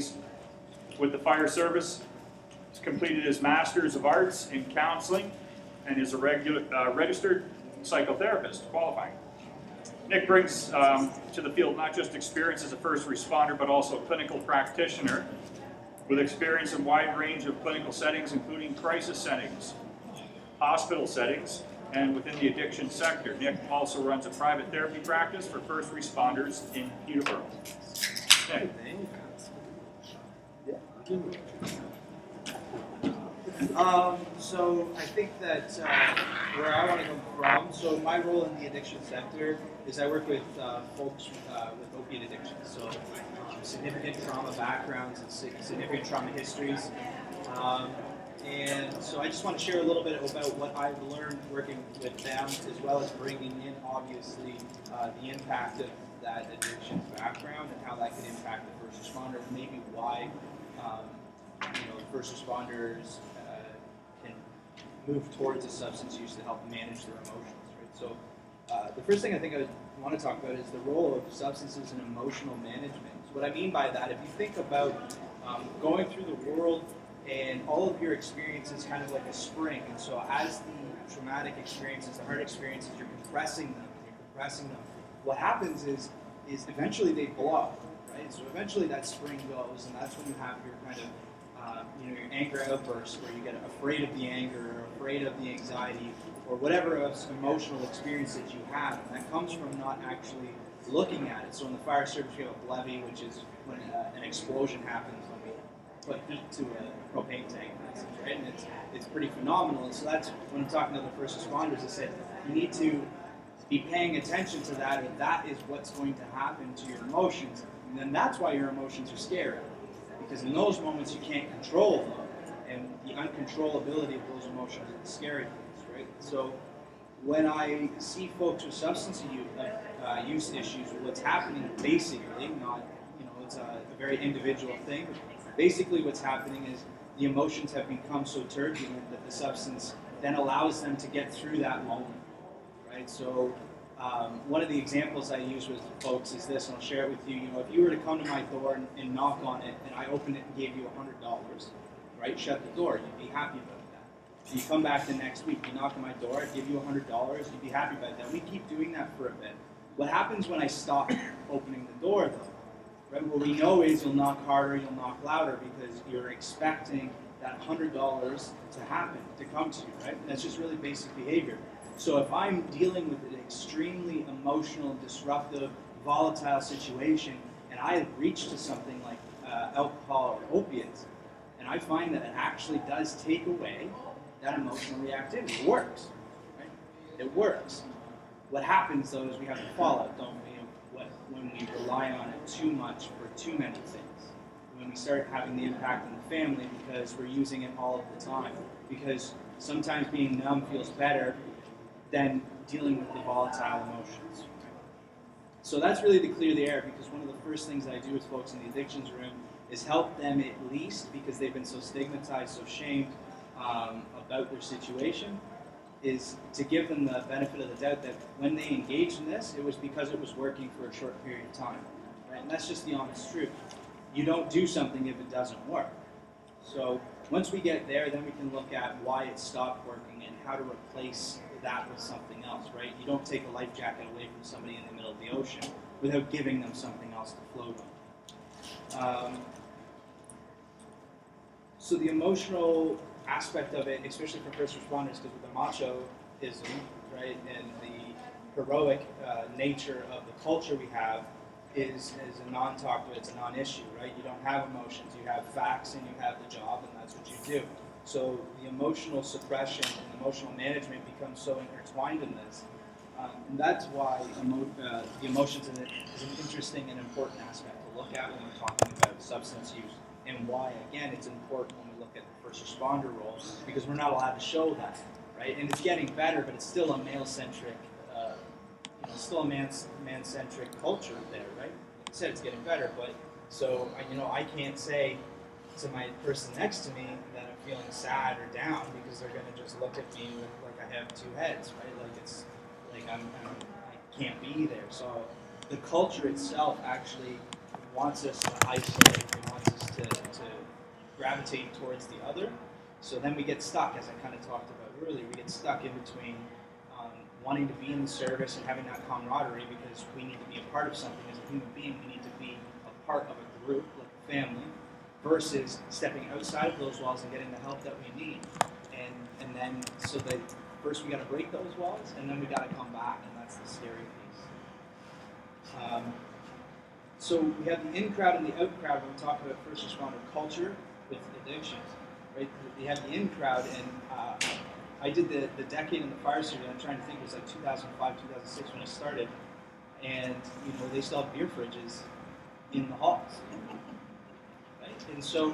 activities with the fire service. He's completed his Master's of Arts in Counseling and is a registered psychotherapist, qualifying. Nick brings to the field not just experience as a first responder, but also a clinical practitioner with experience in a wide range of clinical settings, including crisis settings, hospital settings, and within the addiction sector. Nick also runs a private therapy practice for first responders in Peterborough. Nick. So I think that where I want to come from, so my role in the addiction sector is I work with folks with opiate addiction. So significant trauma backgrounds and significant trauma histories. And so I just want to share a little bit about what I've learned working with them, as well as bringing in, obviously, the impact of that addiction background and how that can impact the first responder, and maybe why first responders can move towards a substance use to help manage their emotions. Right? So the first thing I think I want to talk about is the role of substances in emotional management. So what I mean by that, if you think about going through the world and all of your experiences kind of like a spring, and so as the traumatic experiences, the hard experiences, you're compressing them. What happens is eventually they blow, right? So eventually that spring goes, and that's when you have your kind of your anger outbursts, where you get afraid of the anger, or afraid of the anxiety, or whatever emotional experience that you have, and that comes from not actually looking at it. So in the fire service, we have a levy, which is when an explosion happens when we put heat to a propane tank, right? And it's pretty phenomenal. And so that's when I'm talking to the first responders. I said you need to be paying attention to that, or that is what's going to happen to your emotions, and then that's why your emotions are scary. Because in those moments you can't control them, and the uncontrollability of those emotions is the scary things, right? So when I see folks with substance use issues, what's happening basically, not, it's a very individual thing, but basically what's happening is the emotions have become so turbulent that the substance then allows them to get through that moment, right? So one of the examples I use with folks is this, and I'll share it with you. If you were to come to my door and knock on it, and I opened it and gave you $100, right? Shut the door, you'd be happy about that. You come back the next week, you knock on my door, I give you $100, you'd be happy about that. We keep doing that for a bit. What happens when I stop opening the door, though? Right? What we know is you'll knock harder, you'll knock louder, because you're expecting that $100 to happen, to come to you, right? And that's just really basic behavior. So if I'm dealing with an extremely emotional, disruptive, volatile situation, and I reach to something like alcohol or opiates, and I find that it actually does take away that emotional reactivity. It works, right? It works. What happens, though, is we have the fallout, don't we, when we rely on it too much for too many things. When we start having the impact on the family because we're using it all of the time. Because sometimes being numb feels better than dealing with the volatile emotions. So that's really to clear the air, because one of the first things I do with folks in the addictions room is help them, at least, because they've been so stigmatized, so shamed about their situation, is to give them the benefit of the doubt that when they engaged in this, it was because it was working for a short period of time. Right? And that's just the honest truth. You don't do something if it doesn't work. So once we get there, then we can look at why it stopped working and how to replace that with something else, right? You don't take a life jacket away from somebody in the middle of the ocean without giving them something else to float on. So the emotional aspect of it, especially for first responders, because with the machoism, right, and the heroic nature of the culture we have, is a non-talk, but it's a non-issue, right? You don't have emotions, you have facts, and you have the job, and that's what you do. So the emotional suppression and emotional management becomes so intertwined in this. And that's why the emotions in it is an interesting and important aspect to look at when we're talking about substance use, and why, again, it's important when we look at the first responder role, because we're not allowed to show that, right? And it's getting better, but it's still a male-centric, still a man-centric culture there, right? Like I said, it's getting better, but so, I can't say to my person next to me that I'm feeling sad or down, because they're going to just look at me like I have two heads, right? Like it's like I can't be there. So the culture itself actually wants us to isolate. It wants us to gravitate towards the other. So then we get stuck, as I kind of talked about earlier, we get stuck in between wanting to be in the service and having that camaraderie because we need to be a part of something as a human being. We need to be a part of a group, like a family, versus stepping outside of those walls and getting the help that we need. And then, so that first we got to break those walls, and then we got to come back, and that's the scary piece. So we have the in crowd and the out crowd when we talk about first responder culture with addictions, right? We have the in crowd, and I did the decade in the fire service. I'm trying to think, it was like 2005, 2006 when I started, and they still have beer fridges in the halls. And so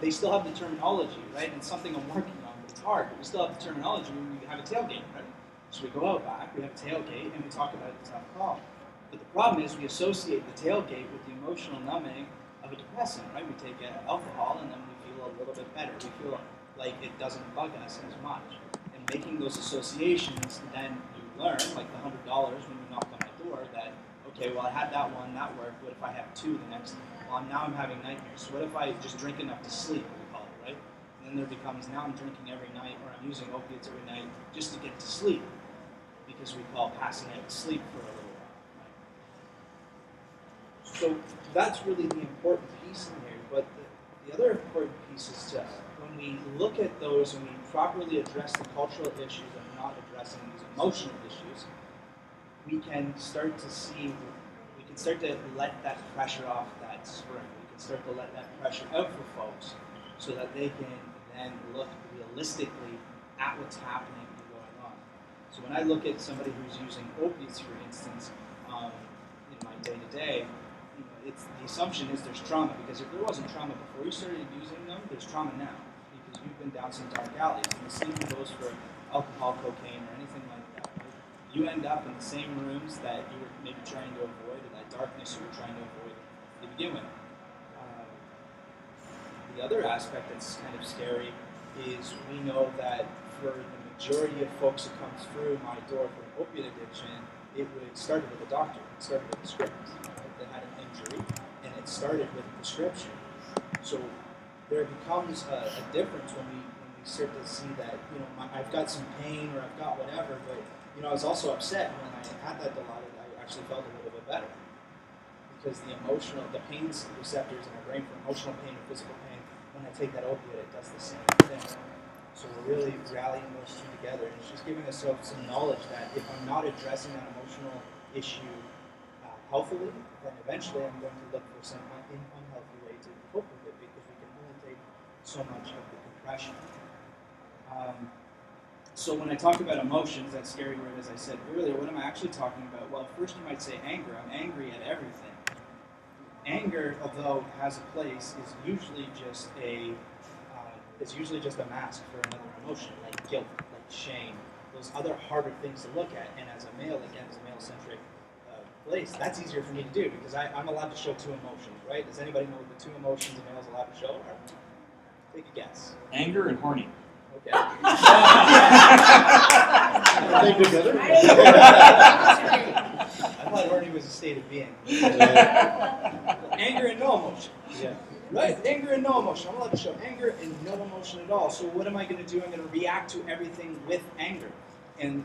they still have the terminology, right? And something I'm working on, but it's hard. But we still have the terminology when we have a tailgate, right? So we go out back, we have a tailgate, and we talk about a tough call. But the problem is we associate the tailgate with the emotional numbing of a depressant, right? We take alcohol, and then we feel a little bit better. We feel like it doesn't bug us as much. And making those associations, then you learn, like the $100 when you knock on my door, that, okay, well, I had that one, that worked. What if I have two the next time? Well, now I'm having nightmares. So what if I just drink enough to sleep, we call it, right? And then there becomes, now I'm drinking every night, or I'm using opiates every night just to get to sleep, because we call passing out to sleep for a little while, right? So that's really the important piece in here. But the other important piece is to, when we look at those and we properly address the cultural issues and not addressing these emotional issues, we can start to see, we can start to let that pressure off that spring. We can start to let that pressure out for folks so that they can then look realistically at what's happening and going on. So when I look at somebody who's using opiates, for instance, in my day-to-day, it's the assumption is there's trauma, because if there wasn't trauma before you started using them, there's trauma now, because you've been down some dark alleys. And the same goes for alcohol, cocaine, or anything like that. You end up in the same rooms that you were maybe trying to avoid, or that darkness you were trying to avoid to begin with. The other aspect that's kind of scary is we know that for the majority of folks who come through my door for an opiate addiction, it started with a doctor. It started with a script. They had an injury, and it started with a prescription. So there becomes a difference when we start to see that, I've got some pain or I've got whatever, but I was also upset when I had that Dilaudid. I actually felt a little bit better, because the pain receptors in our brain for emotional pain or physical pain, when I take that opiate, it does the same thing. So we're really rallying those two together, and it's just giving us some knowledge that if I'm not addressing that emotional issue healthily, then eventually I'm going to look for some unhealthy way to cope with it, because we can only take so much of the compression. So when I talk about emotions, that scary word, as I said earlier, what am I actually talking about? Well, first you might say anger. I'm angry at everything. Anger, although it has a place, is usually just a mask for another emotion, like guilt, like shame, those other harder things to look at. And as a male, again, as a male-centric place, that's easier for me to do, because I'm allowed to show two emotions, right? Does anybody know what the two emotions a male is allowed to show are? Take a guess. Anger and horny. Okay. They together? I thought horny was a state of being. Anger and no emotion. Yeah. Right? Anger and no emotion. I'm allowed to show anger and no emotion at all. So what am I going to do? I'm going to react to everything with anger. And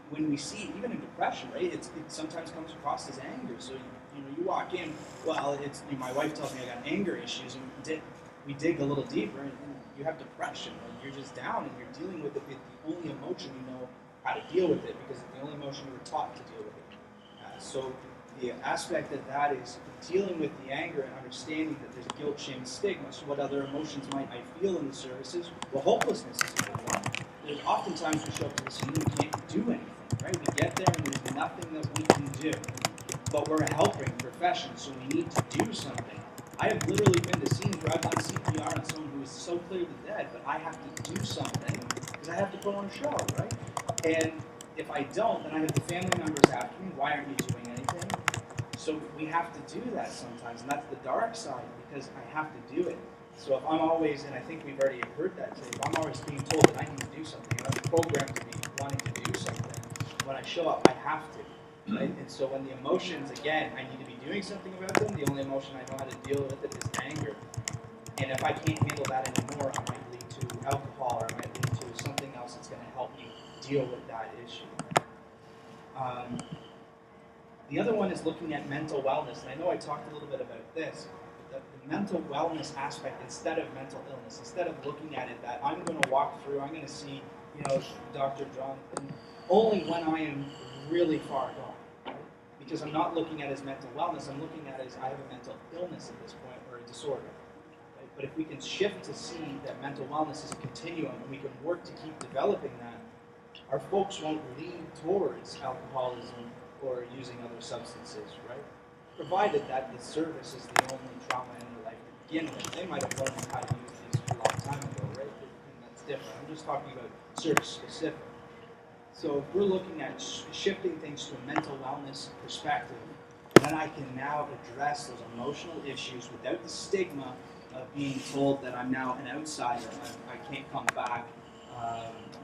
when we see, even in depression, right, it sometimes comes across as anger. So you walk in, well, it's my wife tells me I got anger issues, and we dig a little deeper, and you have depression, and you're just down, and you're dealing with it with the only emotion you know how to deal with it, because it's the only emotion you were taught to deal with it. So the aspect of that is dealing with the anger and understanding that there's guilt, shame, and stigma. So what other emotions might I feel in the services? Well, hopelessness is a good one. There's oftentimes we show up to the scene and we can't do anything, right? We get there and there's nothing that we can do. But we're a helping profession, so we need to do something. I have literally been to scenes where I've done CPR on someone who is so clearly dead, but I have to do something because I have to put on a show, right? And if I don't, then I have the family members after me. Why aren't you doing anything? So we have to do that sometimes, and that's the dark side, because I have to do it. So if I'm always, and I think we've already heard that today, if I'm always being told that I need to do something, and I'm programmed to be wanting to do something, when I show up, I have to, right? And so when the emotions, again, I need to be doing something about them, the only emotion I know how to deal with it is anger. And if I can't handle that anymore, it might lead to alcohol, or it might lead to something else that's going to help you deal with that issue. The other one is looking at mental wellness, and I know I talked a little bit about this. The mental wellness aspect, instead of mental illness, instead of looking at it that I'm going to walk through, I'm going to see, Dr. Jonathan only when I am really far gone. Right? Because I'm not looking at his mental wellness, I'm looking at his, I have a mental illness at this point, or a disorder. Right? But if we can shift to see that mental wellness is a continuum, and we can work to keep developing that, our folks won't lean towards alcoholism or using other substances, right? Provided that the service is the only trauma in their life to begin with. They might have learned how to use these a long time ago, right? And that's different. I'm just talking about service specific. So if we're looking at shifting things to a mental wellness perspective, then I can now address those emotional issues without the stigma of being told that I'm now an outsider, I can't come back,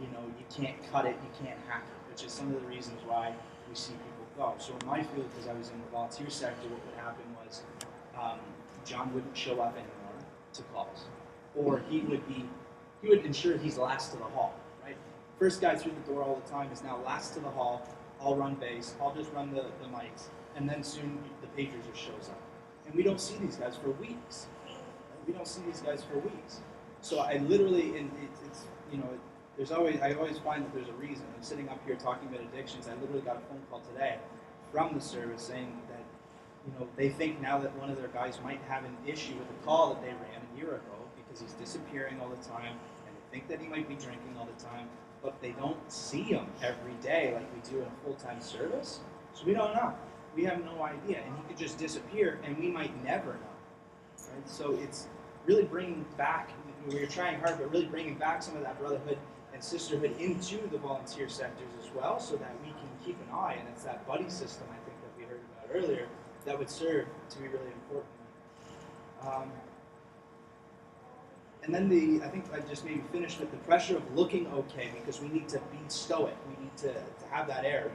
you can't cut it, you can't hack it, which is some of the reasons why we see people go. So in my field, because I was in the volunteer sector, what would happen was John wouldn't show up anymore to calls, or he would ensure he's last to the hall. Right, first guy through the door all the time is now last to the hall. I'll run base. I'll just run the mics, and then soon the pager just shows up, and we don't see these guys for weeks. We don't see these guys for weeks. So I literally, and it's I always find that there's a reason. I'm sitting up here talking about addictions. I literally got a phone call today from the service saying that, they think now that one of their guys might have an issue with a call that they ran a year ago because he's disappearing all the time, and they think that he might be drinking all the time, but they don't see him every day like we do in a full-time service. So we don't know. We have no idea, and he could just disappear, and we might never know. Right? So it's really bringing back, we're trying hard, but really bringing back some of that brotherhood and sisterhood into the volunteer sectors as well, so that we can keep an eye, and it's that buddy system I think that we heard about earlier that would serve to be really important. And then I think I just maybe finished with the pressure of looking okay, because we need to be stoic. We need to have that air.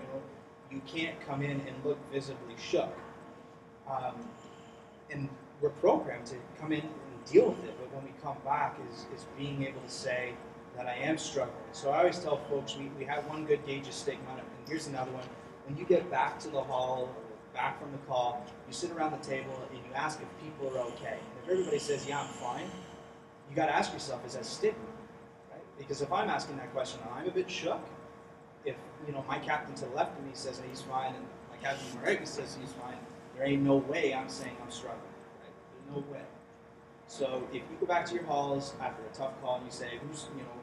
You can't come in and look visibly shook. And we're programmed to come in and deal with it, but when we come back is being able to say that I am struggling. So I always tell folks, we have one good gauge of stigma, and here's another one. When you get back to the hall, or back from the call, you sit around the table and you ask if people are okay. And if everybody says, yeah, I'm fine, you got to ask yourself, is that stigma? Right? Because if I'm asking that question and I'm a bit shook, if my captain to the left of me says he's fine, and my captain to the right says he's fine, there ain't no way I'm saying I'm struggling. Right? There's no way. So if you go back to your halls after a tough call and you say,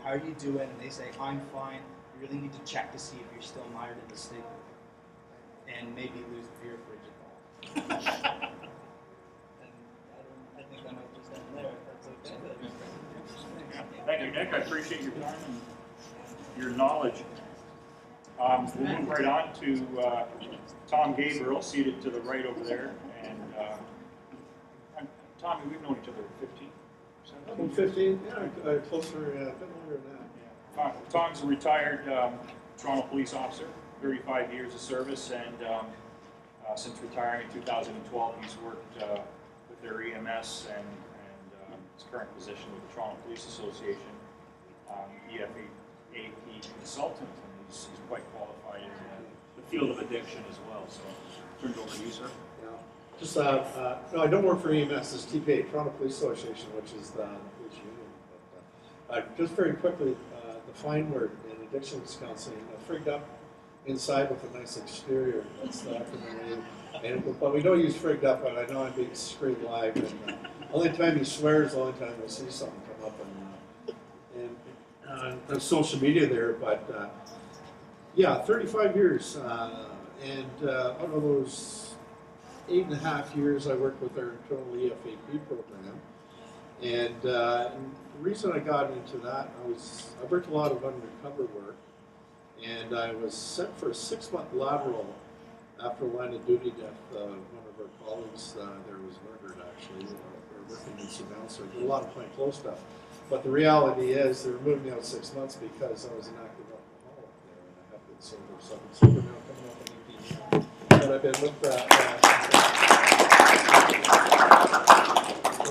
how are you doing? And they say, I'm fine, you really need to check to see if you're still mired in the stigma. And maybe lose the beer fridge at all. And I think I might just end there, if that's okay. Thank you, Nick. I appreciate your time and your knowledge. We'll move right on to Tom Gabriel, seated to the right over there. And Tommy, we've known each other 15, 17? 15, yeah, closer, a bit longer than that. Yeah. Tom's a retired Toronto police officer, 35 years of service, and since retiring in 2012, he's worked with their EMS and his current position with the Toronto Police Association, EFAP consultant, and he's quite qualified in the field of addiction as well. So, turn it over to you, sir. Yeah. Just, no, I don't work for EMS, it's TPA, Toronto Police Association, which is the police union. But, just very quickly, the fine word in addictions counseling, frigged up inside with a nice exterior. That's the acronym. But we don't use frigged up, but I know I'm being screwed live. And only time he swears, the only time I see something come up on social media there. But yeah, 35 years, and out of those 8.5 years, I worked with our internal EFAP program. And the reason I got into that, I worked a lot of undercover work. And I was sent for a 6-month lateral after a line of duty death. One of our colleagues there was murdered, actually. We were working in surveillance, so I did a lot of plain clothes stuff. But the reality is, they removed me out 6 months because I was an active alcoholic there, and I have been sober. So I've been sober now coming up in 18 years. But I've been with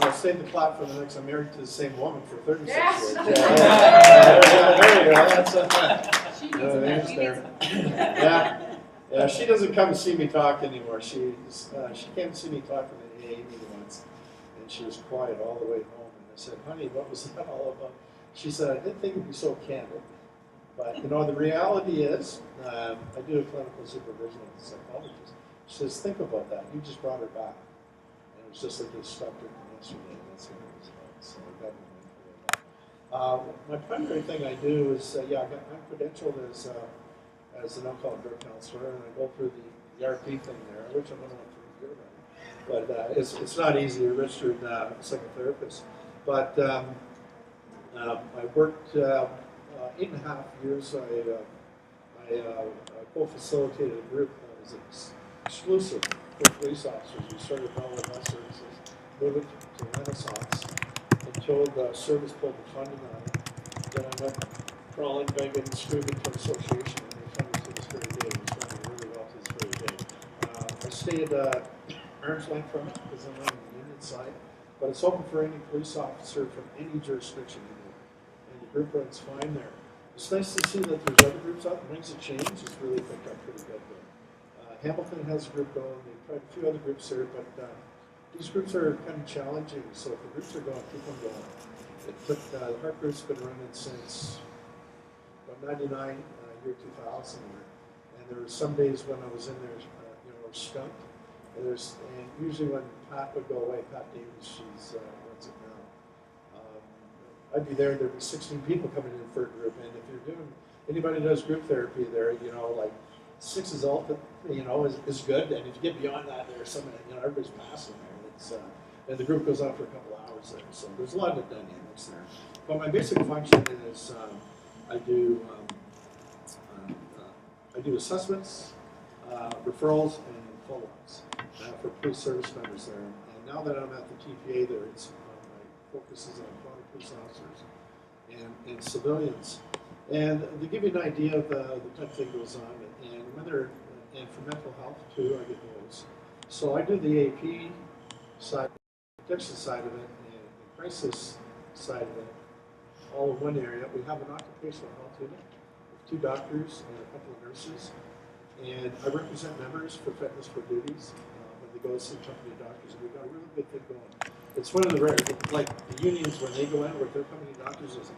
I'll save the clap for the next. I'm married to the same woman for 36 Yes. years. There you go. That's She needs no, a there's man. there. Yeah, she doesn't come and see me talk anymore. She came to see me talk in the AA meeting once, and she was quiet all the way home. And I said, "Honey, what was that all about?" She said, "I didn't think it'd be so candid." But, you know, the reality is, I do a clinical supervision with a psychologist. She says, think about that. You just brought her back. And it was just like this structure from yesterday. And that's what it was about. So I got my mindful of that. My primary thing I do is, I got my credentialed as an alcohol drug counselor, and I go through the RP thing there, which I'm going to went through here already. But it's not easy. You're a registered psychotherapist. But I worked 8.5 years. I co-facilitated a group that was exclusive for police officers. We started mental health services, moved it to Renaissance, until the service pulled the funding on it. Then I went crawling, begging, screaming for association, and they funded to this very day. It's running really well to this very day. I stayed arm's length from it because I'm on the union side, but it's open for any police officer from any jurisdiction. And the group runs fine there. It's nice to see that there's other groups out. Wings of Change has really picked up pretty good there. Hamilton has a group going. They've tried a few other groups there, but these groups are kind of challenging. So if the groups are going, keep them going. It took the Heart Group's been running since about 99, year 2000 there. And there were some days when I was in there, we're skunked. And usually when Pat would go away, Pat Davis, she's runs it now. I'd be there, there'd be 16 people coming in for a group, and if you're doing, anybody does group therapy there, like 6 is all, is good, and if you get beyond that, there's some, everybody's passing there. And the group goes on for a couple hours there, so there's a lot of dynamics there. But my basic function is I do assessments, referrals, and follow-ups for police service members there. And now that I'm at the TPA there, it's my focus is on police officers and civilians. And to give you an idea of the type of thing that goes on, and for mental health too, I get those. So I do the AP side, protection side of it, and the crisis side of it, all in one area. We have an occupational health unit with 2 doctors and a couple of nurses. And I represent members for Fitness for Duties when they go see company doctors, and we've got a really good thing going. It's one of the rare, like the unions when they go in with their company doctors, is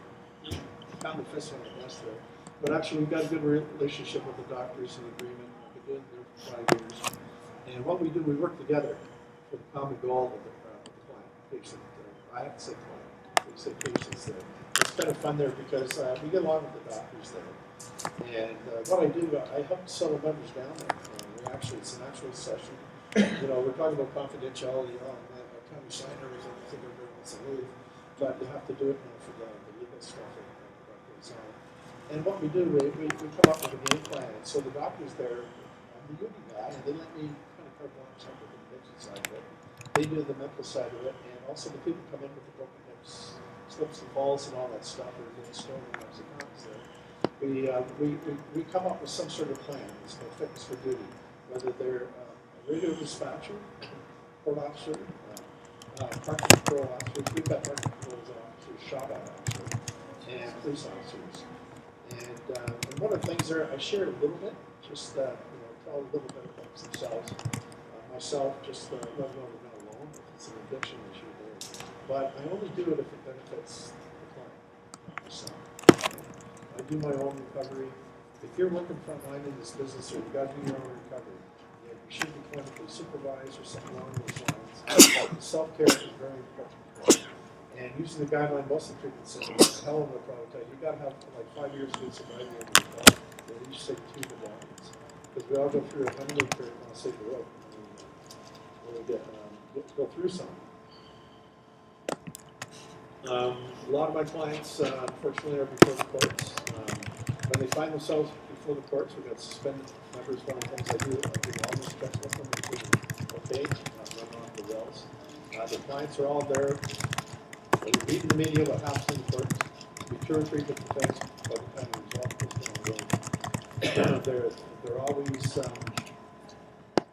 pound the fist on the desk there. But actually, we've got a good relationship with the doctors and agreement. We've been doing it there for 5 years. And what we do, we work together for the common goal of the client, patient. I have to say client, we say patients there. It's kind of fun there because we get along with the doctors there. And what I do, I help settle members down there. It's an actual session. We're talking about confidentiality. Time to sign everything, I think everybody wants to leave, but you have to do it for the legal stuff that goes on. And what we do, we come up with a game plan. And so the doctors there, I'm the union guy, and they let me kind of carte blanche up with the addiction side of it. They do the mental side of it, and also the people come in with the broken hips, slips and falls and all that stuff, or doing stone and comes there. We come up with some sort of plan. It's called Fitness for Duty, whether they're a radio dispatcher, court officer, parking patrol officers. We've got parking patrol officers, shot at officers, and police officers. And one of the things there, I share a little bit, just tell a little bit about themselves. Myself, just let alone not alone. It's an addiction issue there. But I only do it if it benefits the client, not myself. I do my own recovery. If you're working frontline in this business, or you got to do your own recovery, you should be clinically supervised or something along those lines. Self-care is very important. And using the guideline, most of the treatment centers, Helen will probably tell you, you got to have like 5 years of good sobriety under your belt. At least say 2 developments. Because we all go through a honeymoon period on the sake of the road. When we go through some. A lot of my clients, unfortunately, are before the courts. When they find themselves before the courts, we've got suspended members. One of the things I do wellness checks with them, including run off the wells. The clients are all there. They read in the media what happens in the courts. Be 2 or 3 different things by the time the result is going on. They're always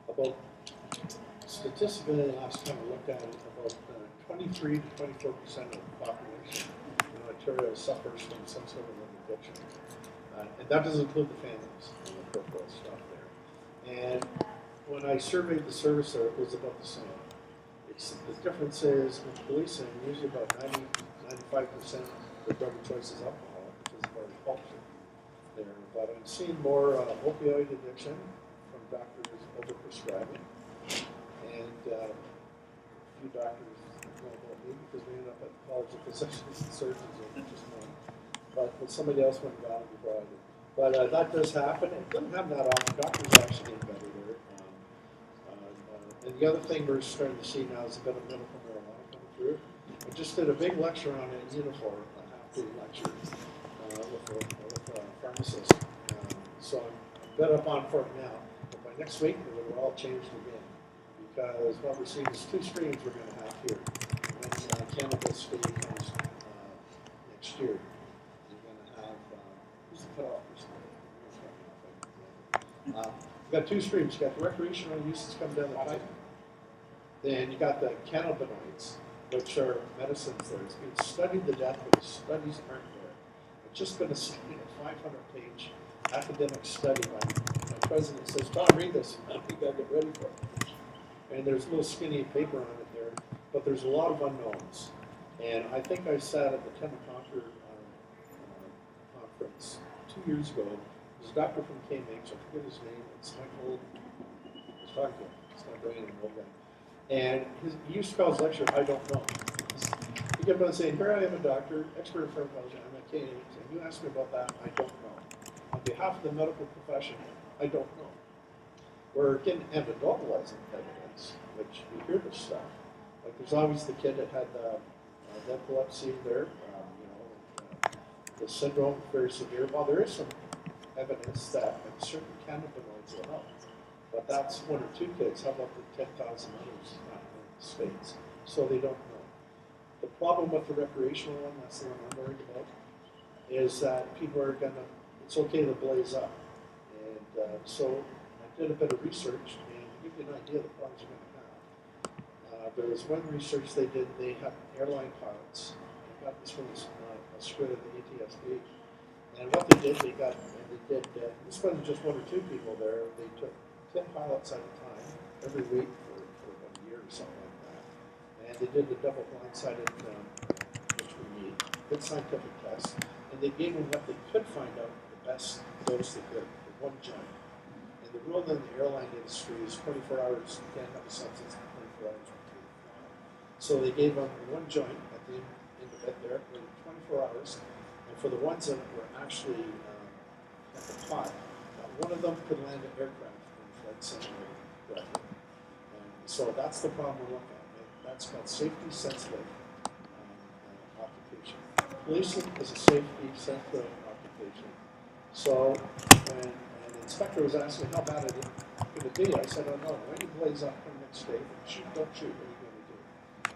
about statistically, the last time I looked at it, about 23 to 24% of the population in Ontario suffers from some sort of an addiction. And that doesn't include the families and the corporate stuff there. And when I surveyed the service there, it was about the same. The difference is with policing, usually about 95% of the drug of choice is alcohol, which is very culture there. But I'm seeing more opioid addiction from doctors overprescribing. And a few doctors know about me because we end up at the College of Physicians and Surgeons, and just one. But somebody else went and got it before I did. But that does happen. It doesn't happen that often. Doctors actually get better there. And the other thing we're starting to see now is a bit of medical marijuana coming through. I just did a big lecture on it in uniform, a half-day lecture with a pharmacist. So I'm a bit up on for it now. But by next week, it will all changed again. Because what we're seeing is 2 streams we're going to have here. When cannabis really comes next year, you're going to have, who's the cutoff? You've got 2 streams. You've got the recreational uses coming down the pipe. Then you got the cannabinoids, which are medicines there. It's been studied to death, but the studies aren't there. I've just been a 500-page academic study by my president says, Tom, read this. I think I'll get ready for it. And there's a little skinny paper on it there, but there's a lot of unknowns. And I think I sat at the Ten Conquer conference 2 years ago. There's a doctor from KMH, I forget his name, it's Michael, it's my brain and old guy. And he used to call his lecture, I don't know. He kept on saying, here I am a doctor, expert in pharmacology, I'm at KMH, and you ask me about that, I don't know. On behalf of the medical profession, I don't know. We're getting anecdotalizing evidence, which we hear this stuff. Like there's always the kid that had the epilepsy there, the syndrome, very severe. Well, there is some evidence that certain cannabinoids will help. But that's 1 or 2 kids. How about the 10,000 others in the States? So they don't know. The problem with the recreational one, that's the one I'm worried about, is that people are it's okay to blaze up. And so I did a bit of research, and to give you an idea of the problems you're going to have. There was one research they did, they had airline pilots. I got this from a script of the ATSB. And what they did, this wasn't just 1 or 2 people there, they took 10 pilots at a time, every week for about a year or something like that. And they did the double blindsided, which we need, good scientific test, and they gave them what they could find out the best dose they could, the 1 joint. And the rule in the airline industry is 24 hours, you can't have a substance in 24 hours. So they gave them 1 joint at the end of it there, for 24 hours, and for the ones that were actually at the pot, one of them could land an aircraft. And so that's the problem we're looking at. That's called safety sensitive occupation. Policing is a safety sensitive occupation. So when an inspector was asking how bad it could it be, I said, oh no, when you blaze up from next day, shoot, don't shoot, what are you going to do?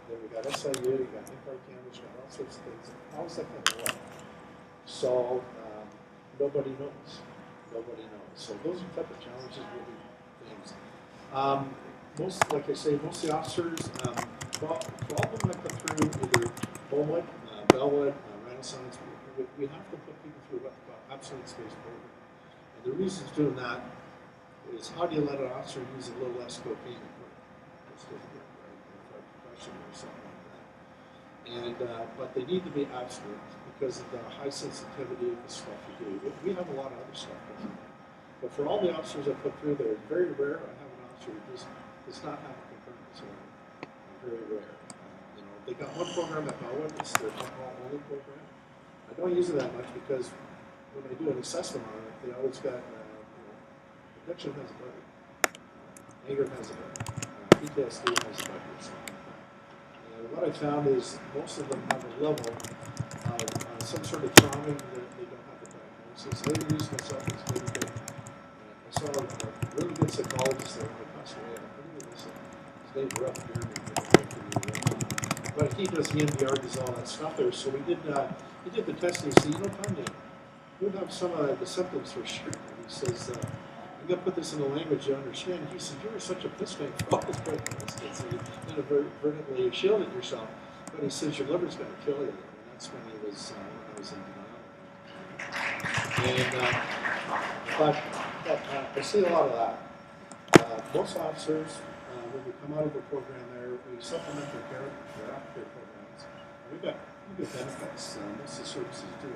Then we got SIU, we got in-car cameras, we got all sorts of things. How's that going to work? So nobody knows. Nobody knows. So those are the type of challenges we'll be things. Like I say, most of the officers, for all of them that come through either Bowwood, Bellwood, Renaissance, we have to put people through what they call absolute space program. And the reason it's doing that is how do you let an officer use a little less cocaine just right, for a profession or something like that. And but they need to be absolute because of the high sensitivity of the stuff you do. We have a lot of other stuff. But for all the officers I put through there, it's very rare I have an officer who does not have a concurrence. Very rare. They got one program at Bellwood, it's their alcohol-only program. I don't use it that much because when I do an assessment on it, they always got, addiction has a buddy, anger has a buddy, PTSD has a buddy, or something like that. And what I found is most of them have a level of some sort of trauma that they don't have the diagnosis. They use myself as really good. I saw a really good psychologist there, who passed away. I think it was his name Rubie. But he does the NPR, does all that stuff there. So he did the testing. He said, Tom, you have some of the symptoms for sure. And he says, you got to put this in a language you understand. He said, you were such a piss tank for all this business. You inadvertently shielded yourself. But he says, your liver's going to kill you. And that's when he was, when I was in denial. And, but I see a lot of that. Most officers, when we come out of the program there, we supplement their aftercare programs. We've got benefits, most of the services do.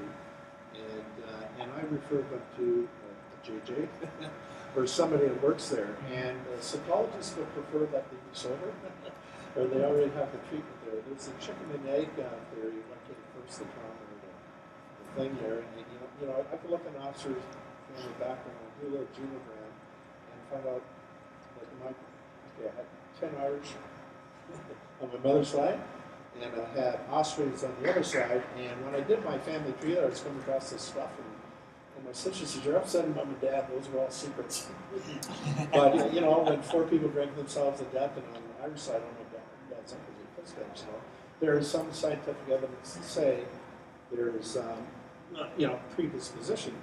And I refer them to JJ or somebody that works there. And psychologists would prefer that they be sober, or they already have the treatment there. There's a chicken and egg theory. What came first, the trauma or the thing there? And you know, I could look at an officer's family background and do a little genogram and find out that I had 10 Irish on my mother's side, and I had Austrians on the other side. And when I did my family tree, I was coming across this stuff, and my sister said, "You're upsetting mom and dad. Those were all secrets." But you know, when 4 people drank themselves to death, and on the Irish side, oh my dad's uncles are footsteps. So there is some scientific evidence to say there's you know, predisposition.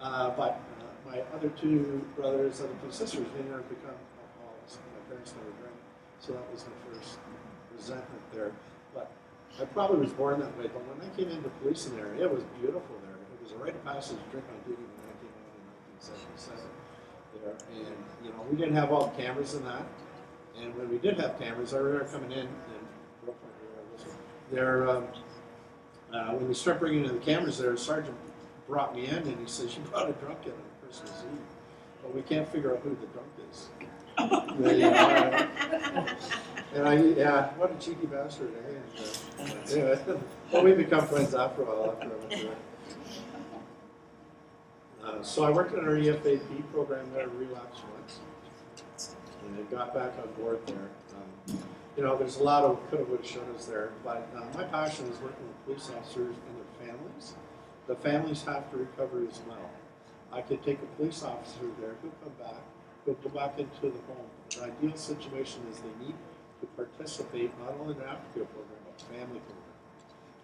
But my other 2 brothers, other 2 sisters, they never become alcoholics. My parents never drank, so that was my first resentment there. But I probably was born that way. But when I came into policing there, it was beautiful there. It was a rite of passage to drink on duty when I came out in 1977 there. And you know, we didn't have all the cameras in that. And when we did have cameras, I remember coming in and there. When we started bringing in the cameras there, a sergeant brought me in and he says, "You brought a drunk in on Christmas Eve, but we can't figure out who the drunk is." Yeah, what a cheeky bastard, eh? And, anyway, well, we become friends after a while. After I went through it. So I worked in our EFAP program there, relapse once, and I got back on board there. You know, there's a lot of coulda, woulda, shouldas there, but my passion is working with police officers and their families. The families have to recover as well. I could take a police officer there, he'll come back, he'll go back into the home. The ideal situation is they need to participate not only in the aftercare program, but family program.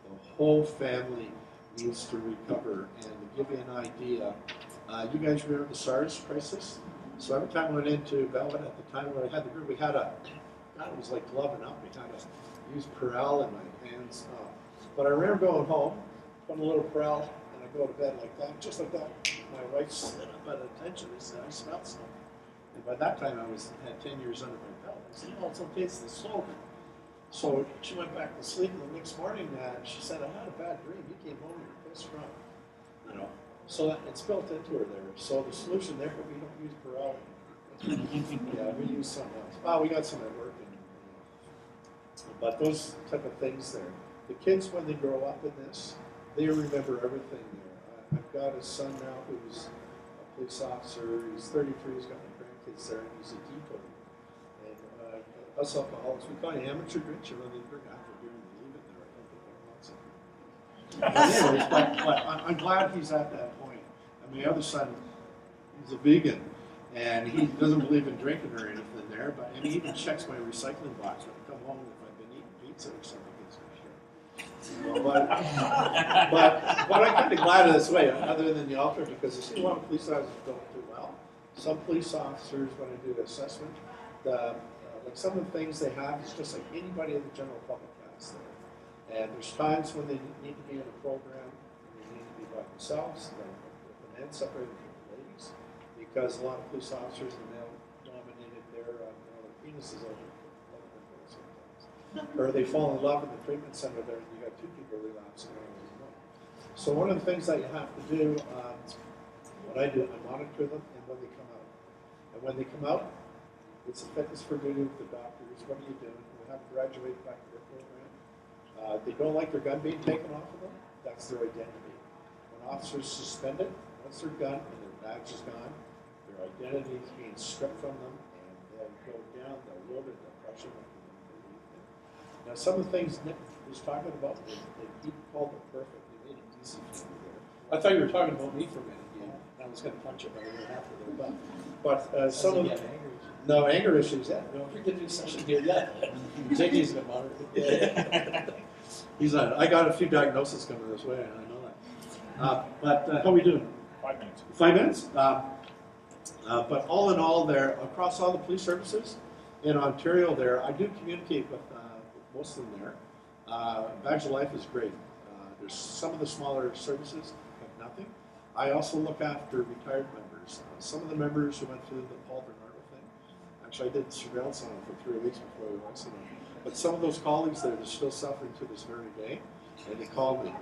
The whole family needs to recover. And to give you an idea, you guys remember the SARS crisis? So every time I went into Belvin at the time when I had the group, we had God, it was like gloving up. We had to use Perel in my hands. But I remember going home, putting a little Perel, and I go to bed like that, just like that. My wife stood up at attention and said, "I smelled something." And by that time, I had 10 years under my belt. I said, "No, it's okay, it's the smoke." So she went back to sleep, and the next morning, she said, "I had a bad dream. You came home, you're pissed drunk." You know, so it's built into her there. So the solution there, we don't use Perel. Yeah, we use something else. Well, we got some at work. But those type of things there. The kids, when they grow up in this, they remember everything there. I've got a son now who's a police officer. He's 33. He's got my grandkids there, and he's a depot. And us alcoholics, we call you amateur drinks. You really drink after beer and leave it there. I don't think I'm not so. But I'm glad he's at that point. And my other son, he's a vegan, and he doesn't believe in drinking or anything there. And he even checks my recycling box when I come home. Or something but I'm kind of glad of this way, other than the altar, because I see a lot of police officers don't do well. Some police officers, when I do the assessment, like some of the things they have is just like anybody in the general public has there. And there's times when they need to be in a program, and they need to be by themselves, with the men separated from the ladies, because a lot of police officers are male-dominated, their penises over. Or they fall in love in the treatment center there, and you got 2 people relapsing. So one of the things that you have to do, what I do, I monitor them and when they come out. And when they come out, it's a fitness for duty with the doctors. What are you doing? We have to graduate back to their program. They don't like their gun being taken off of them. That's their identity. When officers suspend it, once their gun and their badge is gone, their identity is being stripped from them, and they'll go down, they'll load it, they'll crush it. Now, some of the things Nick was talking about, he called it perfect. He made it easy for me there. I thought you were talking about me for a minute. Yeah. I was going to punch it right after there. But some of the anger issues. Yeah, no, if we get to a session here, yeah. Jackie's going to monitor. He's not. I got a few diagnoses coming this way, and I know that. But how are we doing? 5 minutes. 5 minutes? But all in all, there across all the police services in Ontario, there I do communicate with most of them there. Badge of Life is great. There's some of the smaller services have nothing. I also look after retired members. Some of the members who went through the Paul Bernardo thing. Actually, I did surveillance on them for 3 weeks before we went to them. But some of those colleagues there are still suffering to this very day, and they called me.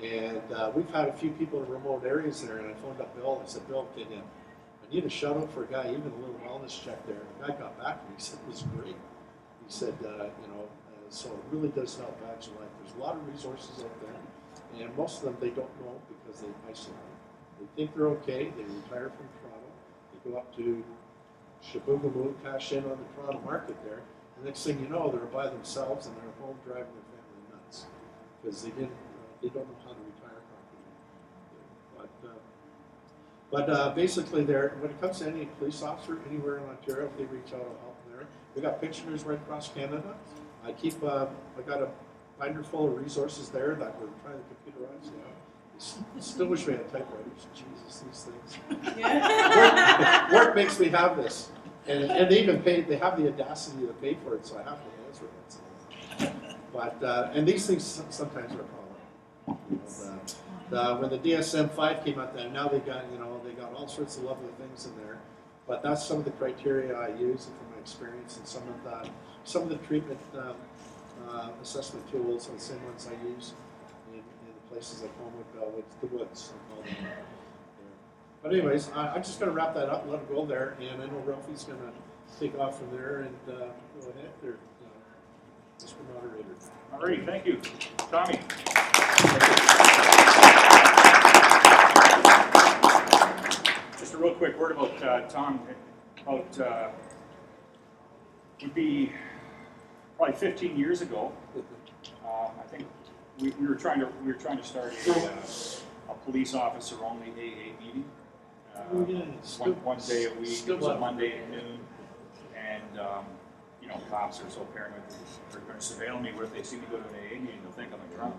And we've had a few people in remote areas there, and I phoned up Bill. I said, Bill, can you? I need a shout out for a guy, even a little wellness check there. And the guy got back to me. He said it was great. He said, so it really does help Badge of Life. There's a lot of resources out there, and most of them they don't know because they isolate. They think they're okay. They retire from Toronto. They go up to Shabugamoo, cash in on the Toronto market there. The next thing you know, they're by themselves and they're home driving their family nuts because they don't know how to retire properly. But basically, when it comes to any police officer anywhere in Ontario, if they reach out, I'll help them there. We got pensioners right across Canada. I got a binder full of resources there that we're trying to computerize now. Still wish we had typewriters. Jesus, these things. Yeah. Work makes me have this. And they even pay, they have the audacity to pay for it, so I have to answer it. But, and these things sometimes are a problem. When the DSM-5 came out there, now they got all sorts of lovely things in there. But that's some of the criteria I use from my experience, and some of the treatment assessment tools are the same ones I use in places like Homewood, Bellwood, the Woods. But anyways, I'm just going to wrap that up and let it go there, and I know Ralphie's going to take off from there and go ahead there, Mr. Moderator. All righty, thank you. Tommy. Just a real quick word about Tom. Would be probably 15 years ago. I think we were trying to start a police officer only AA meeting. One day a week. It was a Monday at noon, and cops are so paranoid they're going to surveil me. What if they see me go to an AA meeting? They'll think I'm a drunk.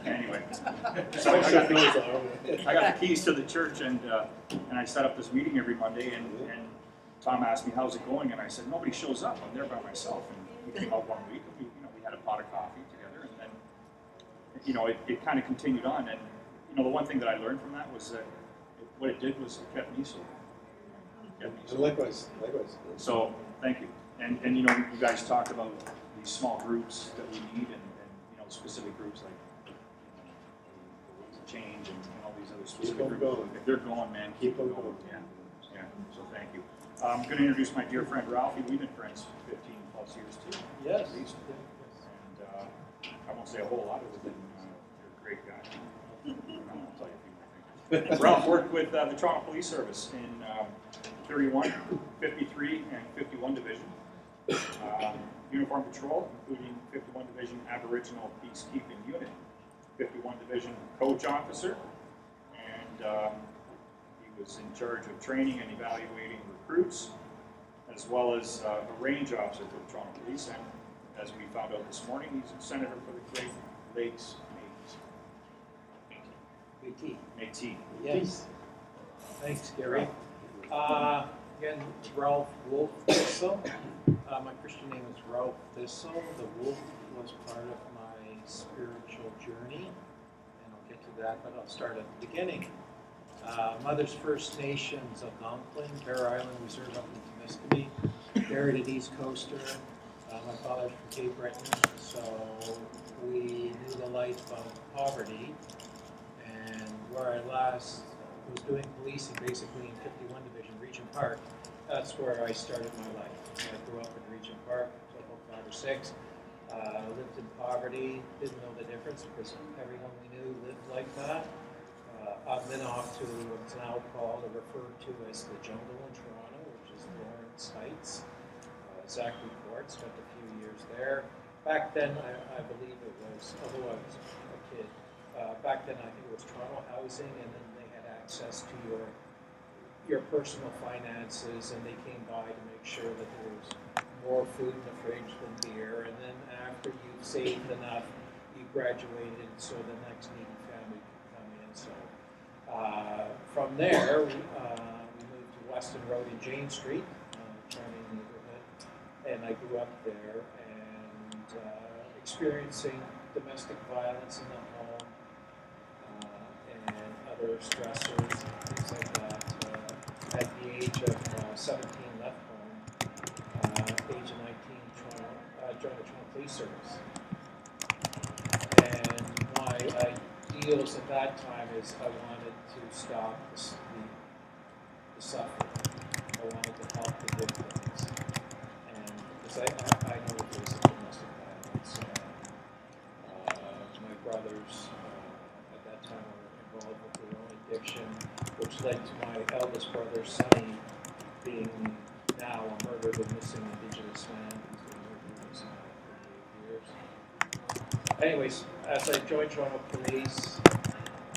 Anyway, so I got the keys to the church, and I set up this meeting every Monday, and Tom asked me, how's it going? And I said, nobody shows up. I'm there by myself. And we came out one week, and we had a pot of coffee together, and then, it kind of continued on. And, the one thing that I learned from that was that what it did was it kept me sober. Likewise. So, thank you. And you guys talked about these small groups that we need, and specific groups like Change and all these other specific groups. Going. If they're going, man, keep them going. Yeah. So thank you. I'm going to introduce my dear friend Ralphie. We've been friends 15 plus years too. Yes. At least. And I won't say a whole lot other than you're a great guy. I'll tell you a few more things. Ralph worked with the Toronto Police Service in 31, 53, and 51 Division. Uniform Patrol, including 51 Division Aboriginal Peacekeeping Unit, 51 Division Coach Officer, and he was in charge of training and evaluating recruits, as well as a range officer for the Toronto Police, and as we found out this morning, he's a senator for the Great Lakes Métis. Yes. Thanks, Gary. Again, Ralph Wolf Thistle. My Christian name is Ralph Thistle. The Wolf was part of my spiritual journey, and I'll get to that, but I'll start at the beginning. Mother's First Nations of Algonquin, Bear Island Reserve up in Temiskaming, Heritage East Coaster. My father's from Cape Breton, so we knew the life of poverty, and where I last was doing policing basically in 51 Division, Regent Park, that's where I started my life. I grew up in Regent Park until about 5 or 6. Lived in poverty, didn't know the difference because everyone we knew lived like that. I've been off to what's now called or referred to as the jungle in Toronto, which is Lawrence Heights. Zach Report, spent a few years there. Back then, I believe it was, although I was a kid, back then I think it was Toronto Housing, and then they had access to your personal finances, and they came by to make sure that there was more food in the fridge than beer, and then after you've saved enough, you graduated so the next needy family could come in. So from there, we moved to Weston Road in Jane Street, charming neighborhood, and I grew up there and experiencing domestic violence in the home and other stressors, things like that. At the age of 17, left home. Age of 19, joined the Toronto Police Service. And my ideals at that time is I wanted to stop the suffering. I wanted to help the victims. And because I know the case of domestic violence. My brothers at that time were involved with their own addiction, which led to my eldest brother, Sonny, being now a murdered and missing Indigenous man. He's been murdered and missing for 38 years. Anyways, as I joined Toronto Police,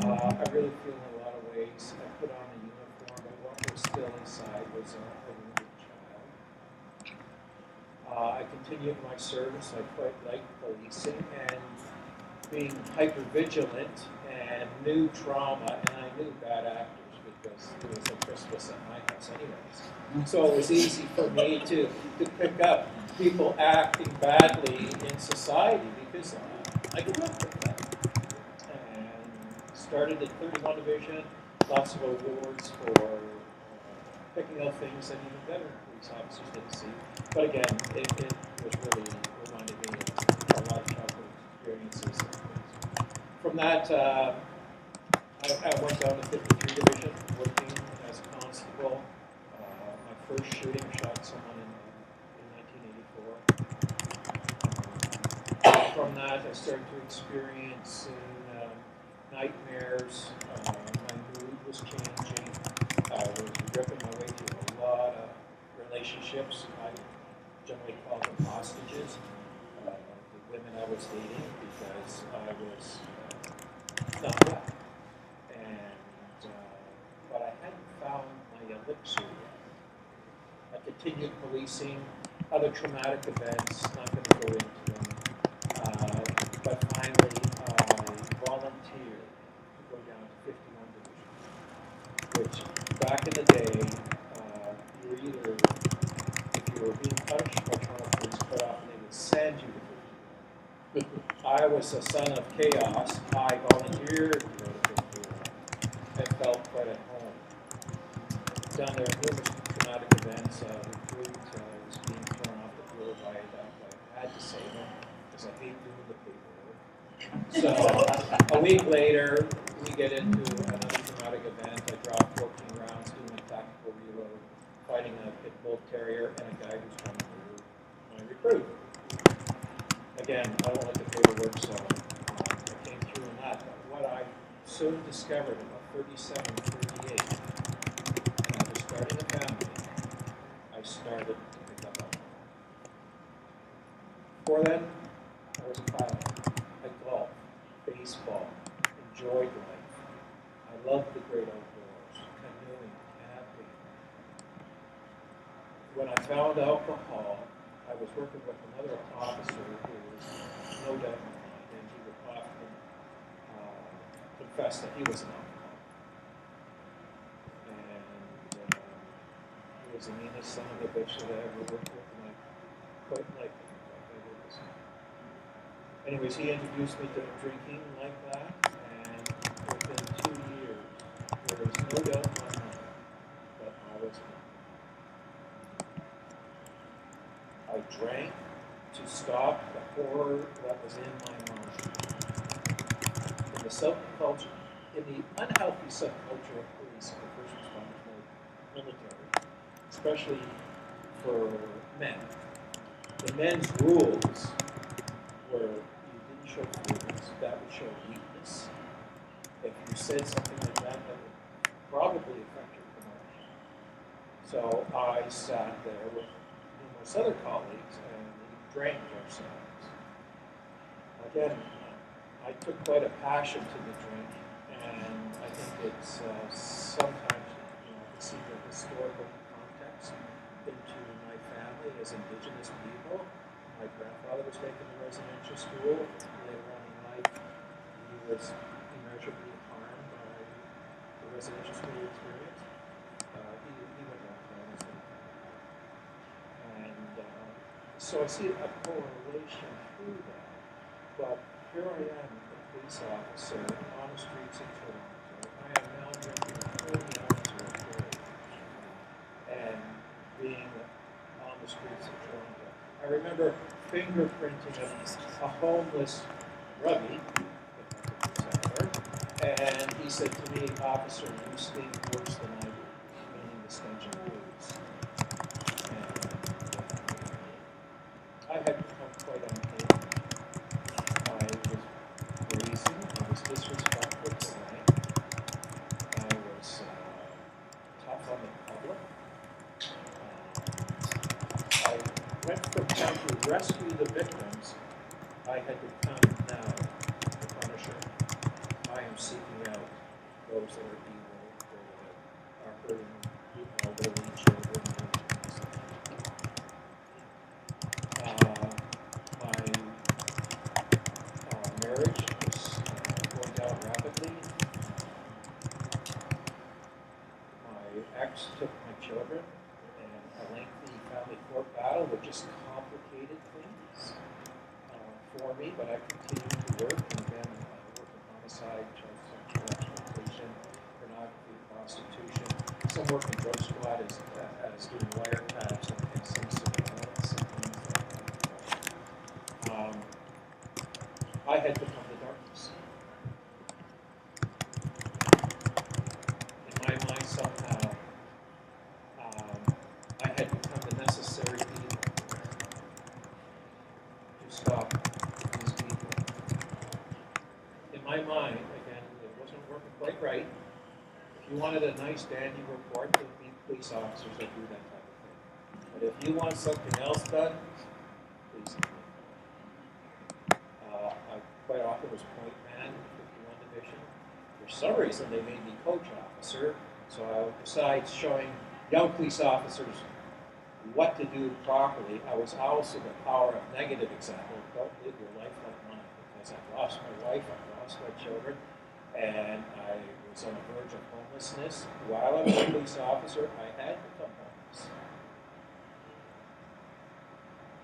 I really feel in a lot of ways I put on a uniform, but what was still inside was a wounded child. I continued my service. I quite liked policing and being hyper vigilant and knew trauma, and I knew bad actors because it was a Christmas at my house anyways. So it was easy for me to pick up people acting badly in society because I could look at that. And started at 31 Division, lots of awards for picking up things that even better police officers didn't see. But again, it was really reminded me of a lot of childhood experiences. From that, I went down to 53 Division, working as a constable. My first shooting, shot someone in 1984. From that, I started to experience nightmares. My mood was changing. I was ripping my way through a lot of relationships. I generally call them hostages. The women I was dating because I was not well. But I hadn't found my elixir yet. I continued policing other traumatic events, not going to go into them. But finally, I volunteered to go down to 51 Division, which back in the day, you were either, if you were being punished by Toronto Police, quite often they would send you to 51. I was a son of chaos. I volunteered to go to 51. I felt quite at home. Down there, numerous traumatic events. Recruit was being thrown off the field by that. I had to save him because I hate doing the paperwork. So a week later, we get into another traumatic event. I dropped 14 rounds doing a tactical reload, fighting a pit bull terrier and a guy who's trying to murder my recruit. Again, I don't like the paperwork, so I came through in that. But what I soon discovered about 37, 38, when I was starting a family, I started to pick up on it. Before then, I was a pilot. I golfed, baseball, enjoyed life. I loved the great outdoors, canoeing, camping. When I found alcohol, I was working with another officer who was no doubt mine, and he would often confess that he was an alcoholic. And he was the meanest son of a bitch that I ever worked with, and I quite liked him. Anyways, he introduced me to drinking like that, and within 2 years, there was no doubt in my mind that I was I drank to stop the horror that was in my mind. In the subculture, in the unhealthy subculture of police and the first responders, military, especially for men, the men's rules were you didn't show feelings, that would show weakness. If you said something like that, that would probably affect your promotion. So I sat there with numerous other colleagues and we drank ourselves. Again, I took quite a passion to the drink, and I think it's sometimes I can see the historical context into my family as Indigenous people. My grandfather was taken to residential school. Later on in life, he was immeasurably harmed by the residential school experience. He he went to Afghanistan. And so I see a correlation through that. But here I am, a police officer on the streets of Toronto. I am now drinking 40 ounces of beer and being on the streets of Toronto. I remember fingerprinting a homeless Rubie, and he said to me, "Officer, you stink worse than I do," meaning the stench of booze. And I had become quite unhappy. I was brazen, I was disrespectful to rank, I was tough on the public. I went from trying to rescue the victims, I had become now the punisher. I am seeking out those that are evil, or that are hurting elderly children. My marriage was going down rapidly. My ex took my children, and a lengthy family court battle that just complicated things for me, but I continued to work, and again, I worked in homicide, child sexual exploitation, pornography, prostitution, some work in drug squad as doing wiretaps and some surveillance and things like that. I had become the darkness. In my mind, somehow, I had become the necessary evil to stop these people. In my mind, again, it wasn't working quite right. If you wanted a nice dandy report, there'd be police officers that do that type of thing. But if you want something else done, please. I quite often was point man in the 51 Division. For some reason, they made me coach officer, so besides showing young police officers what to do properly, I was also the power of negative example. Don't live your life like mine, because I've lost my wife, I've lost my children, and I was on the verge of homelessness. While I was a police officer, I had become homeless.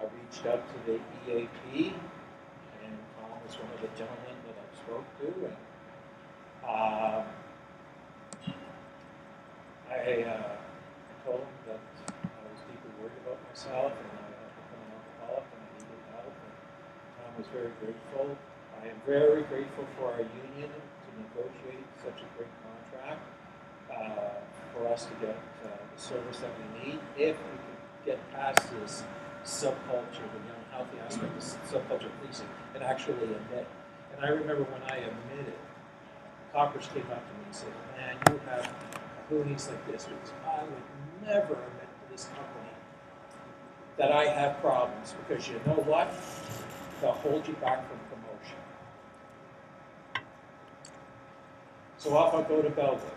I reached out to the EAP, and Tom was one of the gentlemen that I spoke to, and I told him that I was deeply worried about myself, and I had become an alcoholic, and I needed help, and Tom was very grateful. I am very grateful for our union to negotiate such a great contract for us to get the service that we need. If we can get past this subculture, the unhealthy aspect of subculture policing, and actually admit. And I remember when I admitted, coppers came up to me and said, "Man, you have hoonies like this, because I would never admit to this company that I have problems, because you know what? They'll hold you back from promotion." So off I go to Bellwood.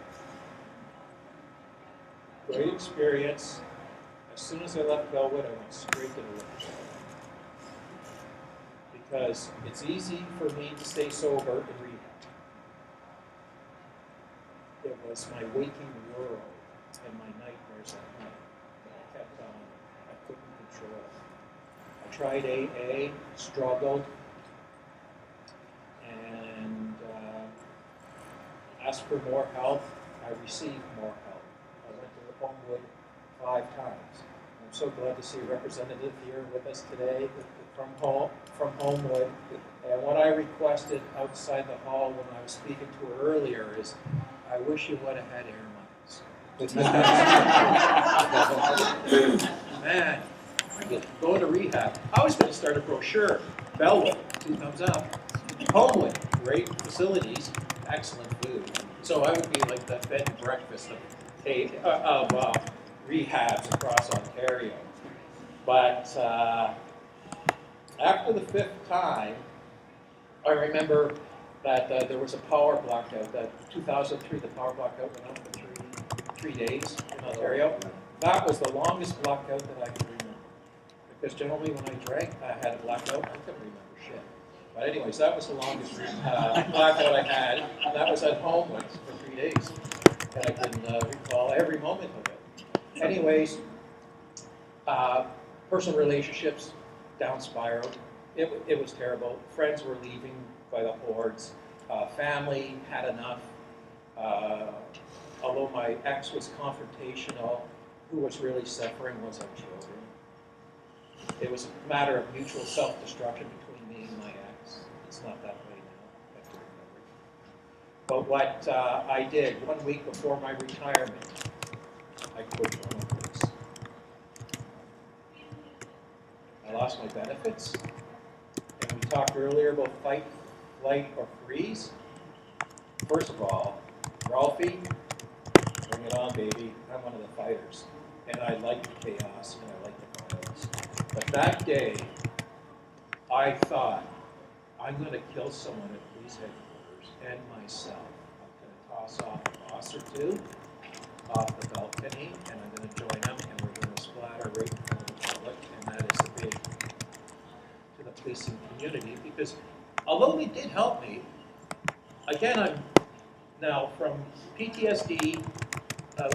Great experience. As soon as I left Bellwood, I went straight to the liquor store. Because it's easy for me to stay sober in rehab. It was my waking world and my nightmares at night that I kept on. I couldn't control. I tried AA, struggled, and asked for more help. I received more help. I went to Homewood 5 times. I'm so glad to see a representative here with us today from Homewood. And what I requested outside the hall when I was speaking to her earlier is, I wish you would have had air miles. Man, going to rehab. I was going to start a brochure. Bellwood, 2 thumbs up. Homewood, great facilities, excellent food. So I would be like the bed and breakfast of rehabs across Ontario. But after the 5th time, I remember that there was a power blackout. That 2003, the power blackout went on for 3 days in Ontario. That was the longest blackout that I could remember. Because generally when I drank, I had a blackout, I couldn't remember shit. But anyways, that was the longest blackout I had. And that was at Homewood for 3 days. And I can recall every moment of it. Anyways, personal relationships down spiraled. It was terrible. Friends were leaving by the hordes. Family had enough. Although my ex was confrontational, who was really suffering was our children. It was a matter of mutual self-destruction between me and my ex. It's not that way now after recovery. But what I did 1 week before my retirement, I quit Toronto Police. I lost my benefits. And we talked earlier about fight, flight, or freeze. First of all, Ralphie, bring it on, baby. I'm one of the fighters. And I like the chaos and I like the violence. But that day, I thought, I'm going to kill someone at police headquarters and myself. I'm going to toss off a boss or two off the balcony, and I'm going to join them, and we're going to splatter right in front of the public. And that is the big to the policing community, because although they did help me, again, I'm now from PTSD,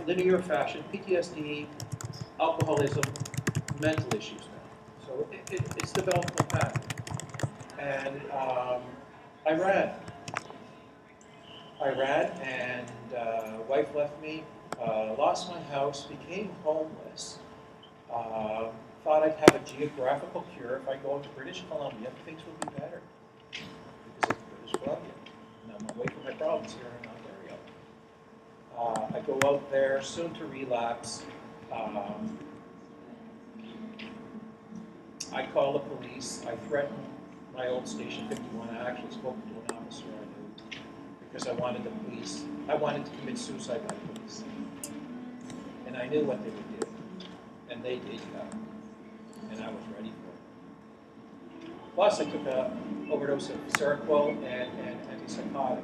linear fashion, PTSD, alcoholism, mental issues now. So it's developed from that. And I ran. And wife left me, lost my house, became homeless. Thought I'd have a geographical cure. If I go to British Columbia, things will be better. Because it's British Columbia. And I'm away from my problems here in Ontario. I go out there, soon to relapse. I call the police. I threatened my old Station 51. I actually spoke to an officer I knew because I wanted to commit suicide by police. And I knew what they would do. And they did that. And I was ready for it. Plus, I took an overdose of Seroquel and antipsychotic,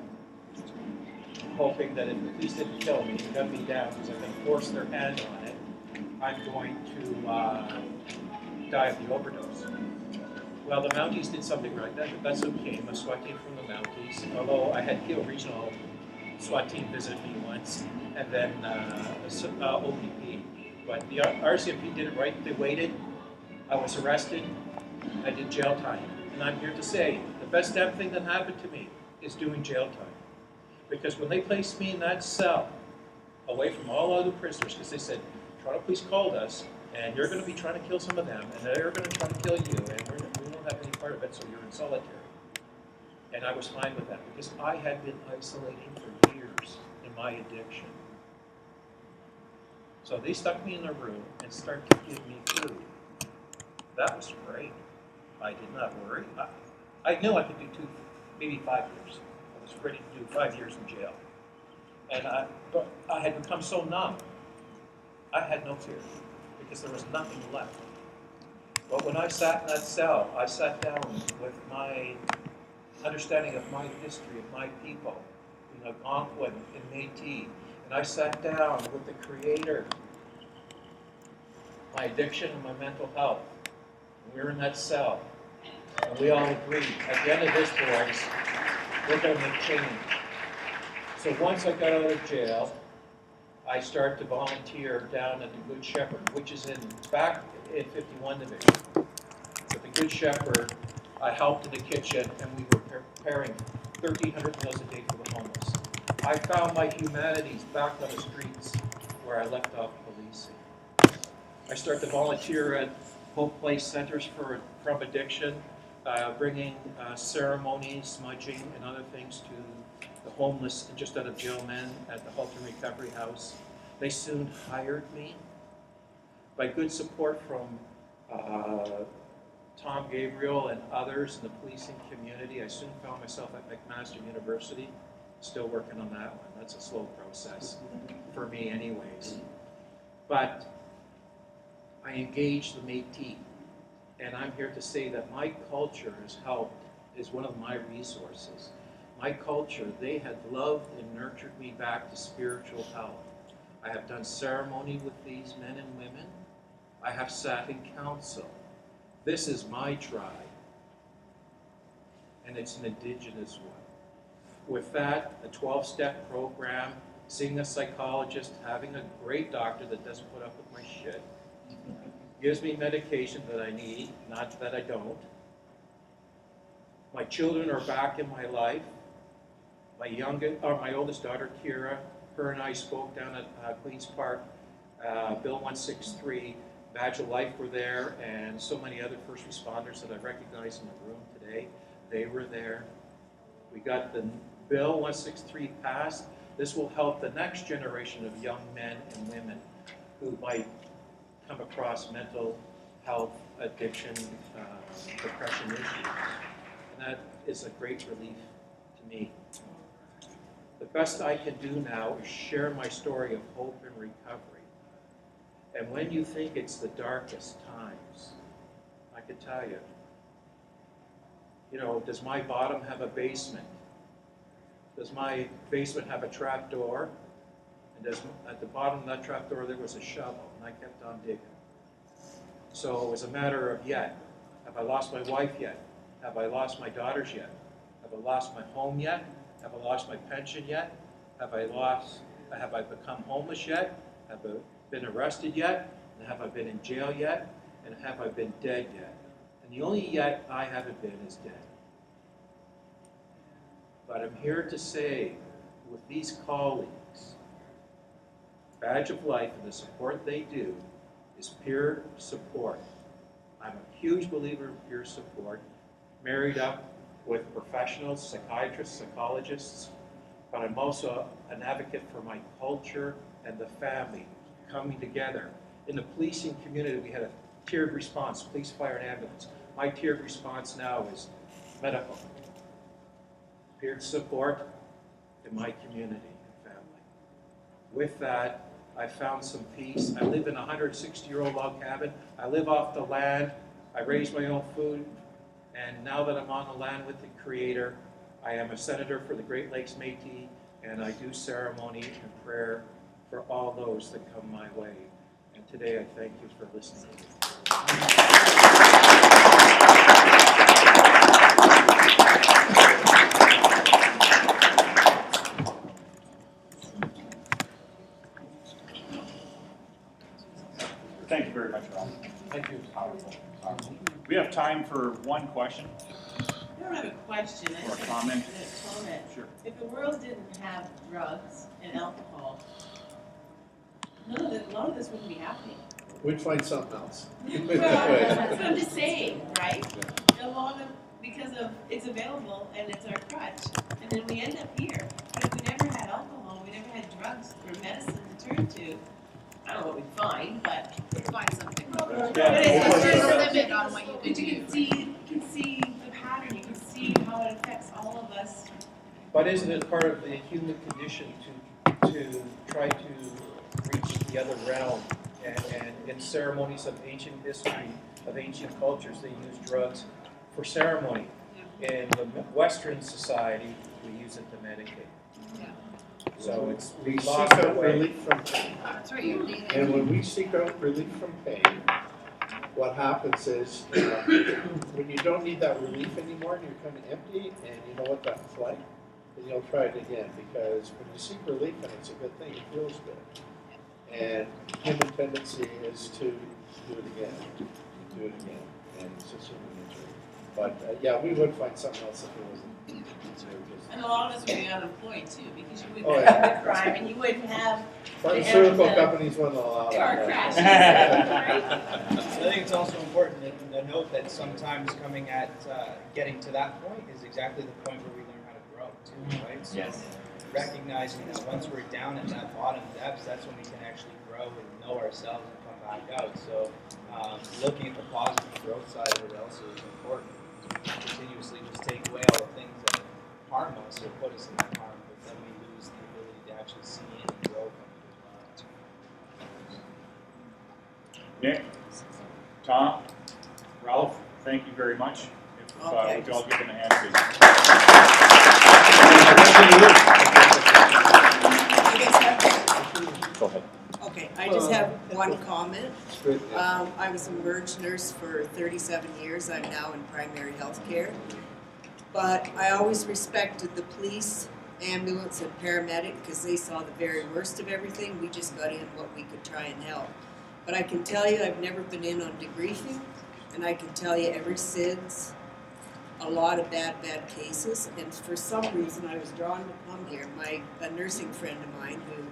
hoping that if the police didn't kill me and gun me down because I'm going to force their hand on it, I'm going to die of the overdose. Well, the Mounties did something right. That's who came, a SWAT team from the Mounties, although I had Peel Regional SWAT team visit me once, and then OPP. But the RCMP did it right. They waited. I was arrested. I did jail time. And I'm here to say, the best damn thing that happened to me is doing jail time. Because when they placed me in that cell, away from all other prisoners, because they said, Toronto Police called us, and you're going to be trying to kill some of them, and they're going to try to kill you, and we won't have any part of it, so you're in solitary. And I was fine with that, because I had been isolating for years in my addiction. So they stuck me in a room and started to give me food. That was great. I did not worry. I knew I could do maybe 5 years. I was ready to do 5 years in jail. And but I had become so numb. I had no fear because there was nothing left. But when I sat in that cell, I sat down with my understanding of my history, of my people, Algonquin and Métis, and I sat down with the Creator, my addiction and my mental health. And we were in that cell, and we all agreed, at the end of this, boys, we're going to make change. So once I got out of jail, I started to volunteer down at the Good Shepherd, which is back in 51 Division. With the Good Shepherd, I helped in the kitchen, and we were preparing 1,300 meals a day for the homeless. I found my humanities back on the streets where I left off policing. I started to volunteer at Hope Place Centers from Addiction, bringing ceremonies, smudging, and other things to the homeless and just out of jail men at the Halton Recovery House. They soon hired me. By good support from Tom Gabriel and others in the policing community, I soon found myself at McMaster University, still working on that one. That's a slow process for me anyways. But I engaged the Métis, and I'm here to say that my culture has helped, is one of my resources. My culture, they had loved and nurtured me back to spiritual health. I have done ceremony with these men and women. I have sat in council. This is my tribe, and it's an Indigenous one. With that, a 12-step program seeing a psychologist, having a great doctor that doesn't put up with my shit, gives me medication that I need, not that I don't. My children are back in my life. My oldest daughter, Kira, her and I spoke down at Queen's Park. Bill 163, Badge of Life were there, and so many other first responders that I recognize in the room today. They were there. We got the Bill 163 passed. This will help the next generation of young men and women who might come across mental health, addiction, depression issues. And that is a great relief to me. The best I can do now is share my story of hope and recovery. And when you think it's the darkest times, I can tell you, does my bottom have a basement? Does my basement have a trap door? And at the bottom of that trap door there was a shovel, and I kept on digging. So it was a matter of yet. Have I lost my wife yet? Have I lost my daughters yet? Have I lost my home yet? Have I lost my pension yet? Have I become homeless yet? Have I been arrested yet? And have I been in jail yet? And have I been dead yet? And the only yet I haven't been is dead. But I'm here to say, with these colleagues, Badge of Life and the support they do is peer support. I'm a huge believer in peer support, married up with professionals, psychiatrists, psychologists, but I'm also an advocate for my culture and the family coming together. In the policing community, we had a tiered response, police, fire, and ambulance. My tiered response now is medical. Peer support in my community and family. With that, I found some peace. I live in a 160-year-old log cabin. I live off the land. I raise my own food. And now that I'm on the land with the Creator, I am a senator for the Great Lakes Métis, and I do ceremony and prayer for all those that come my way. And today I thank you for listening. Thank you very much, Ralph. Thank you. We have time for one question I don't have a question. I or a just comment. have a comment. Sure. If the world didn't have drugs and alcohol, a lot of this wouldn't be happening. We'd find something else. Well, that's what I'm just saying, right? Because of it's available and it's our crutch, and then we end up here. But if we never had alcohol, we never had drugs or medicine to turn to, I don't know what we'd find, but We'd find something. but There's it's a limit on what you can but you do. can see the pattern. You can see how it affects all of us. But isn't it part of the human condition to try to reach the other realm? And in ceremonies of ancient history, of ancient cultures, they use drugs for ceremony. In the Western society, we use it to medicate. Yeah. So it's We seek lost our out way. relief from pain. That's right, you're needing. And when we seek out relief from pain, what happens is when you don't need that relief anymore and you're kind of empty and you know what that's like, then you'll try it again, because when you seek relief and it's a good thing, it feels good. And human tendency is to do it again, and it's just human nature. But yeah, we would find something else if it wasn't. And a lot of us would be unemployed too, because you Oh, wouldn't yeah. have the crime and you wouldn't have Pharmaceutical the- companies wouldn't allow car that. crashes, right? I think it's also important to note that sometimes coming at getting to that point is exactly the point where we learn how to grow too, right? So Yes. recognizing that once we're down at that bottom depths, that's when we can actually grow and know ourselves and come back out. So looking at the positive growth side of it also is important. Continuously just take away all the things that harm us or put us in that harm, but then we lose the ability to actually see it and grow from it as well. Nick, Tom, Ralph, thank you very much. If we could all give them a hand, please. Go ahead. Okay, I just have one comment. It's good, yeah. I was a merge nurse for 37 years. I'm now in primary health care. But I always respected the police ambulance and paramedic because they saw the very worst of everything. We just got in what we could try and help. But I can tell you, I've never been in on debriefing, and I can tell you every SIDS, a lot of bad cases. And for some reason, I was drawn to come here. A nursing friend of mine who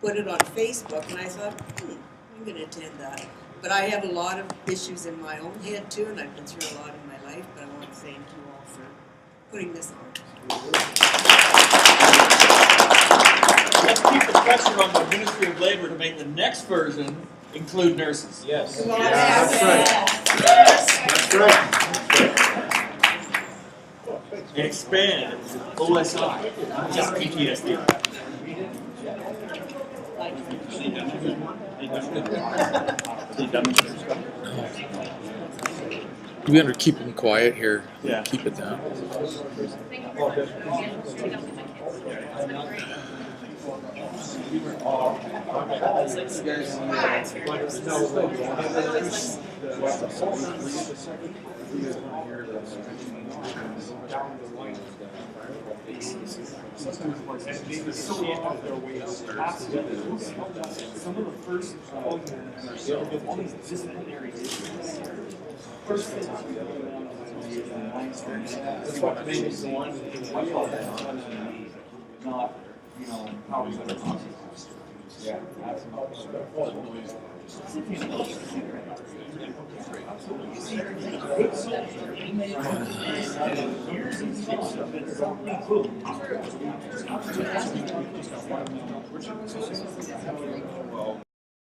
put it on Facebook, and I thought, I'm going to attend that. But I have a lot of issues in my own head too, and I've been through a lot in my life. But I want to thank you all for putting this on. Let's keep the pressure on the Ministry of Labor to make the next version include nurses. Yes. That's right. And expand OSI, just PTSD. We better keep them quiet here. Yeah. Keep it down. Some of the first all these disciplinary issues. First thing That's what made me the one. not, how we going to yeah, absolutely.